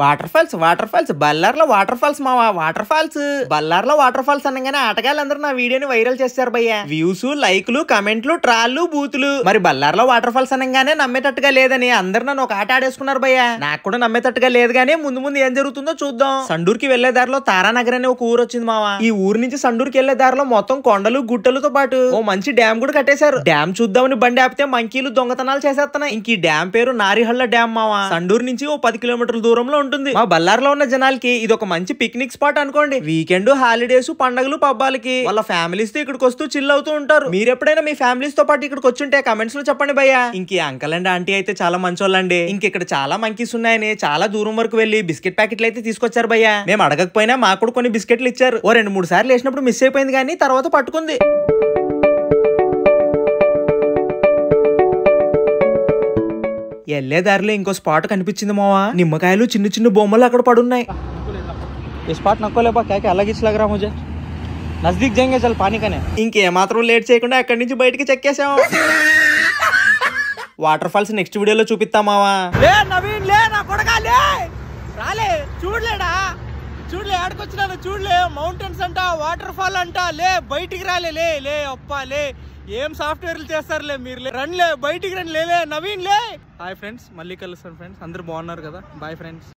Water falls బల్లార్లో water falls మావా. Water falls బల్లార్లో water falls అనగానే ఆటగాళ్ళందరూ నా వీడియోని వైరల్ చేస్తారు భయ్య. వ్యూస్, లైక్లు, కమెంట్లు, ట్రాల్లు, బూతులు. మరి బల్లార్లో వాటర్ ఫాల్స్ అనగానే నమ్మేటట్టుగా లేదని అందరు నన్ను ఒక ఆట ఆడేసుకున్నారు భయ్య. నాకు కూడా నమ్మేటట్టుగా లేదు గానీ ముందు ఏం జరుగుతుందో చూద్దాం. సండూర్కి వెళ్లే దారిలో తారానగర్ అనే ఒక ఊరు వచ్చింది మావా. ఈ ఊరు నుంచి సండూర్కి వెళ్లే దారిలో మొత్తం కొండలు గుట్టలతో పాటు ఓ మంచి డ్యామ్ కూడా కట్టేశారు. డ్యామ్ చూద్దామని బండి ఆపితే మంకీలు దొంగతనాలు చేసేస్తున్నాయి. ఇంక ఈ డ్యామ్ పేరు నారిహళ్ళ డ్యామ్ మావా. సండూర్ నుంచి ఓ 10 కిలోమీటర్ల దూరంలో ఉంటుంది. మా బల్లార్లో ఉన్న జనాలకి ఇది ఒక మంచి పిక్నిక్ స్పాట్ అనుకోండి. వీకెండ్, హాలిడేస్, పండుగలు, పబ్బాలకి వాళ్ళ ఫ్యామిలీస్ తో ఇక్కడికి వస్తూ చిల్ అవుతూ ఉంటారు. మీరు ఎప్పుడైనా మీ ఫ్యామిలీస్ తో పాటు ఇక్కడికి వచ్చుంటే కమెంట్స్ లో చెప్పండి భయ్య. ఇంక అంకల్ అండ్ ఆంటీ అయితే చాలా మంచోళ్ళండి. ఇంక ఇక్కడ చాలా మంకీస్ ఉన్నాయని చాలా దూరం వరకు వెళ్లి బిస్కెట్ ప్యాకెట్లు అయితే తీసుకొచ్చారు భయ్య. మేము అడగకపోయినా మాకు కూడా కొన్ని బిస్కెట్లు ఇచ్చారు. ఓ 2-3 సార్లు వేసినప్పుడు మిస్ అయిపోయింది కానీ తర్వాత పట్టుకుంది. ఎల్లే దారిలో ఇంకో స్పాట్ కనిపించింది మావా. నిమ్మకాయలు చిన్న చిన్న బొమ్మలు అక్కడ పడున్నాయి. ఇంకేమాత్రం లేట్ చేయకుండా అక్కడి నుంచి బయటికి చెక్కేసాం. వాటర్ ఫాల్స్ నెక్స్ట్ వీడియోలో చూపిస్తామావా. చూడలే ఆడుకొచ్చినాను, చూడలే మౌంటైన్స్ అంట, వాటర్ ఫాల్ అంట. లే బయటికి రాలే, లే అప్పా లే. ఏం సాఫ్ట్వేర్లు చేస్తారులే మీరు. రండిలే బయటికి రండి, లే నవీన్ లే. హాయ్ ఫ్రెండ్స్, మళ్ళీ కలుస్తాను ఫ్రెండ్స్. అందరు బాగున్నారు కదా? Bye friends.